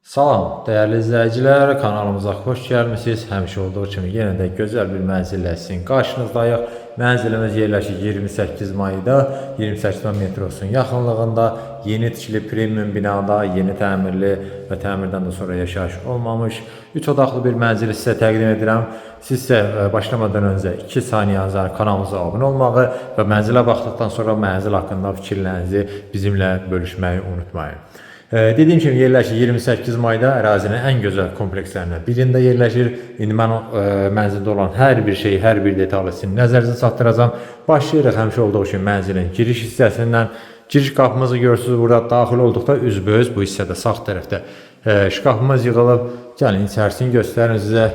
Salam, dəyərli izləyicilər, kanalımıza xoş gəlmisiniz. Həmişə olduğu kimi yenə də gözəl bir mənzillə sizin qarşınızdayıq. Mənzilimiz yerləşir 28 mayda 28 metrosunun yaxınlığında yeni tikili premium binada, yeni təmirli və təmirdən də sonra yaşayış olmamış 3 otaqlı bir mənzili sizə təqdim edirəm. Siz isə başlamadan öncə 2 saniyənizə kanalımıza abunə olmağı və mənzilə baxdıqdan sonra mənzil haqqında fikirlərinizi bizimlə bölüşməyi unutmayın. Dediyim kimi yerləşir 28 mayda ərazinin ən gözəl komplekslərindən birində yerləşir. İndi mən mənzildə olan hər bir şeyi, hər bir detalı sizin nəzərinizə çatdıracağam. Başlayırıq həmişə olduğu kimi mənzilin giriş hissəsindən. Giriş qapımızı görürsünüz burada daxil olduqda üzbəüz bu hissədə sağ tərəfdə şkafımız yığılıb. Gəlin içərisini göstərin sizə.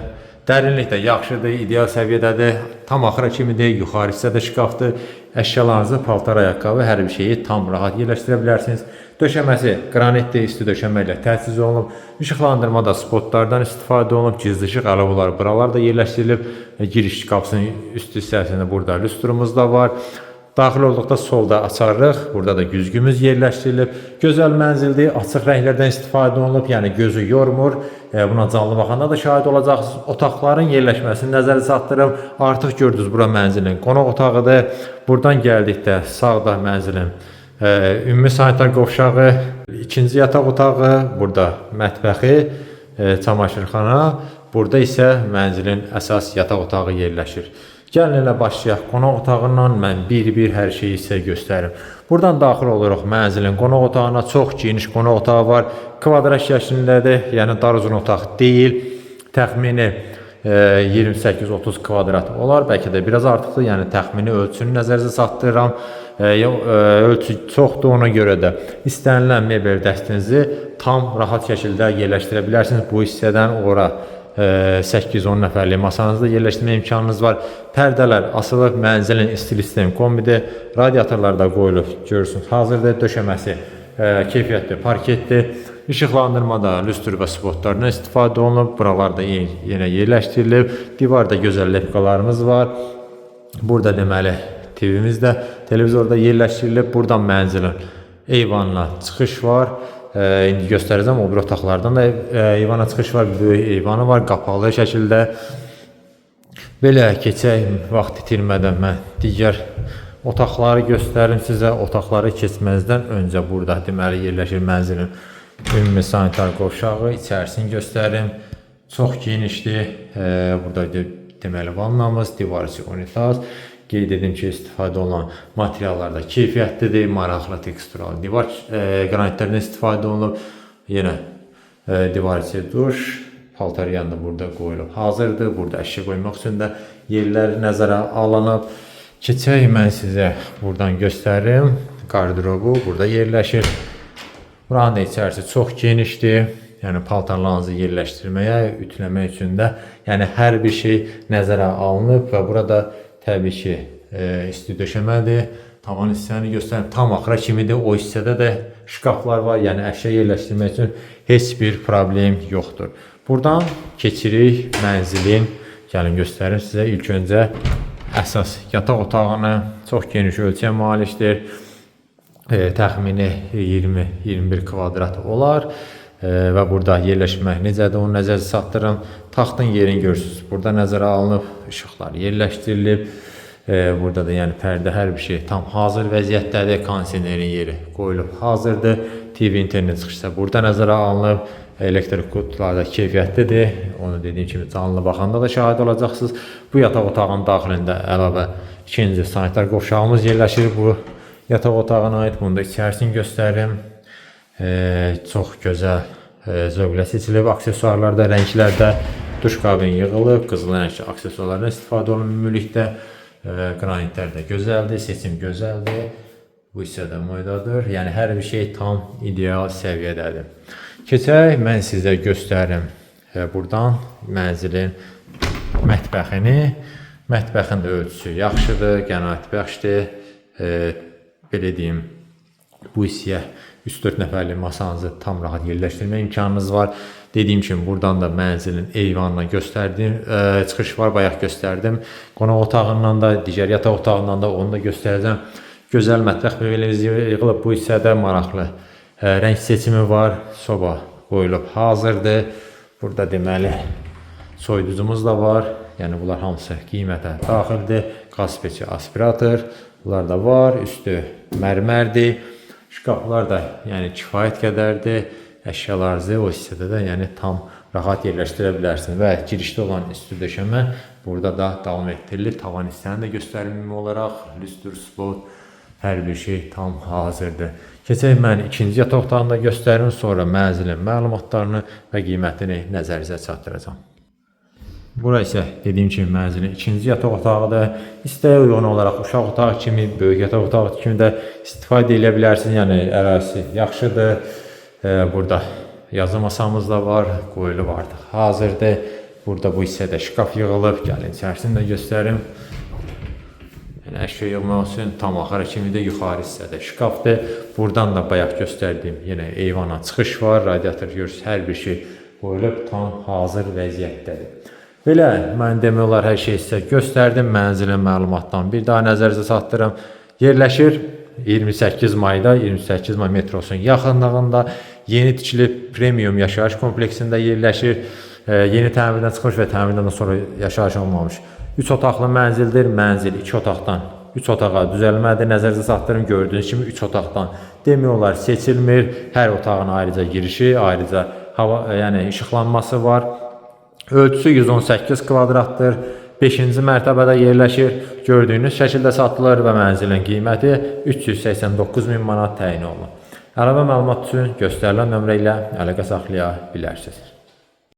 Dərinlikdə yaxşıdır, ideal səviyyədədir, tam axıra kimidir, yuxarı hissədə şkafdır. Əşyalarınızı, paltar, ayaqqabı, hər bir şeyi tam rahat yerləşdirə bilərsiniz. Döşəməsi qranitli isti döşəmə ilə təchiz olunub. İşıqlandırmada spotlardan istifadə olunub. Gizli işıq əlavələri buralar da yerləşdirilib. Giriş qapısının üst hissəsində burada lüstrumuz da var. Daxil olduqda solda açarıq, burada da güzgümüz yerləşdirilib. Gözəl mənzildir, açıq rənglərdən istifadə olunub, yəni gözü yormur. Buna canlı baxanda da şahid olacaqsınız. Otaqların yerləşməsini nəzərə çatdırım. Artıq gördünüz, bura mənzilin qonaq otağıdır. Buradan gəldikdə sağda mənzilin ümumi sanitar qovşağı, ikinci yataq otağı, burada mətbəxi, çamaşırxana, burada isə mənzilin əsas yataq otağı yerləşir. Gəlin elə başlayaq. Qonaq otağından mən bir-bir hər şeyi sizə göstərim. Buradan daxil oluruq mənzilin qonaq otağına. Çox geniş qonaq otağı var. Kvadrat şəklindədir, yəni dar uzun otaq deyil. Təxmini 28-30 kvadrat olar, bəlkə də biraz artıqdır. Yəni təxmini ölçünü nəzərinizə çatdırıram. Ölçü çoxdur, ona görə də istənilən mebel dəstinizi tam rahat şəkildə yerləşdirə bilərsiniz. Bu hissədən ora 8-10 nəfərlik masanızda yerləşdirmə imkanınız var. Pərdələr asılıb, mənzilin istilik sistemi kombidir. Radiatorlar da qoyulub, görürsünüz, hazırdır. Döşəməsi keyfiyyətli, parketdir. İşıqlandırmada lüstr və spotlardan istifadə olunub. Buralarda yenə yerləşdirilib. Divarda gözəl lepqalarımız var. Burada deməli TV'miz də televizorda yerləşdirilib. Buradan mənzilin eyvanına çıxış var. İndi göstərəcəm, o bir otaqlardan da eyvana çıxış var, böyük eyvanı var, qapalı şəkildə. Belə keçək, vaxt itirmədən mən digər otaqları göstərim sizə. Otaqları keçməzdən öncə burada deməli yerləşir mənzilin ümumi sanitar qovşağı, içərisini göstərim. Çox genişdir. Burada deməli vannamız, divar içi unitaz. Qeyd edim ki, istifadə olunan materiallarda keyfiyyətlidir, maraqlı tekstural divar qranitlərdən istifadə olunub. Yenə divar içi duş, paltar yanında burada qoyulub hazırdır. Burada əşya qoymaq üçün də yerlər nəzərə alınıb. Keçək, mən sizə buradan göstərim. Qardırobu burada yerləşir. Buranın da içərisi çox genişdir. Yəni paltarlarınızı yerləşdirməyə, ütüləmək üçün də yəni hər bir şey nəzərə alınıb və burada təbii ki, isti döşəmədir. Tavan hissəni göstərim. Tam axıra kimidir. O hissədə də şkaflar var. Yəni əşya yerləşdirmək üçün heç bir problem yoxdur. Buradan keçirik mənzilin. Gəlin göstərim sizə. İlk öncə əsas yataq otağını. Çox geniş ölçüyə malikdir. Təxmini 20-21 kvadrat olar. Və burada yerləşmək necədir, onu nəzərə çatdırım. Taxtın yerini görürsünüz. Burada nəzərə alınıb, işıqlar yerləşdirilib. Burada da yəni pərdə, hər bir şey tam hazır vəziyyətdədir. Kondisionerin yeri qoyulub hazırdır. TV internet çıxışsa burada nəzərə alınıb. Elektrik qutuları da keyfiyyətlidir. Onu dediyim kimi canlı baxanda da şahid olacaqsınız. Bu yataq otağının daxilində əlavə ikinci sanitar qovşağımız yerləşir. Bu yataq otağına aid, bunu da içərisini göstərim. Çox gözəl zövqlə seçilib. Aksesuarlarda, rənglərdə duş kabini yığılıb. Qızıl rəngli aksesuarlardan istifadə olunub ümumilikdə. Qranitlər də gözəldir, seçim gözəldir. Bu hissədə moydadır. Yəni hər bir şey tam ideal səviyyədədir. Keçək, mən sizə göstərim buradan mənzilin mətbəxini. Mətbəxin də ölçüsü yaxşıdır, qənaətbəxşdir. Belə deyim, bu hissəyə 3-4 nəfərlik masanızı tam rahat yerləşdirmə imkanınız var. Dediyim kimi, buradan da mənzilin eyvanına göstərdim. Çıxış var, bayaq göstərdim. Qonaq otağından da, digər yataq otağından da onu da göstərəcəm. Gözəl mətbəx mebelimiz yığılıb bu hissədə maraqlı. Rəng seçimi var, soba qoyulub hazırdır. Burada deməli soyuducumuz da var. Yəni bunlar hamısı qiymətə daxildir. Qaz peçi, aspirator bunlar da var. Üstü mərmərdir. Şkaflar da yəni kifayət qədərdir. Əşyalarınızı o hissədə də yəni tam rahat yerləşdirə bilərsiniz və girişdə olan üstü döşəmə burada da davam etdirilir. Tavan hissəni də göstərim olaraq lüstr, spot hər bir şey tam hazırdır. Keçək mən ikinci yataq otağını da göstərim, sonra mənzilin məlumatlarını və qiymətini nəzərinizə çatdıracağam. Bura isə dediyim kimi mənzilin ikinci yataq otağıdır. İstəyə uyğun olaraq uşaq otağı kimi, böyük yataq otağı kimi də istifadə edə bilərsiniz. Yəni ərazisi yaxşıdır. Burada yazı masamız da var, qoyulub artıq hazırdır. Burada bu hissədə şkaf yığılıb, gəlin içərisini də göstərim. Yəni əşya yığmaq üçün tam axara kimi də yuxarı hissədə şkafdır. Buradan da bayaq göstərdiyim yenə eyvana çıxış var, radiator görürsünüz, hər bir şey qoyulub tam hazır vəziyyətdədir. Belə mən demək olar hər şey sizə göstərdim. Mənzilin məlumatdan bir daha nəzərinizə çatdırım. Yerləşir 28 mayda 28 may metrosunun yaxınlığında yeni tikilib premium yaşayış kompleksində yerləşir. Yeni təmirdən çıxmış və təmirdən sonra yaşayış olmamış 3 otaqlı mənzildir. Mənzil 2 otaqdan 3 otağa düzəlmədir. Nəzərinizə çatdırım, gördüyünüz kimi 3 otaqdan demək olar seçilmir. Hər otağın ayrıca girişi, ayrıca hava, yəni işıqlanması var. Ölçüsü 118 kvadratdır. 5-ci mərtəbədə yerləşir. Gördüyünüz şəkildə satılır və mənzilin qiyməti 389.000 manat təyin olunur. Əlavə məlumat üçün göstərilən nömrə ilə əlaqə saxlaya bilərsiniz.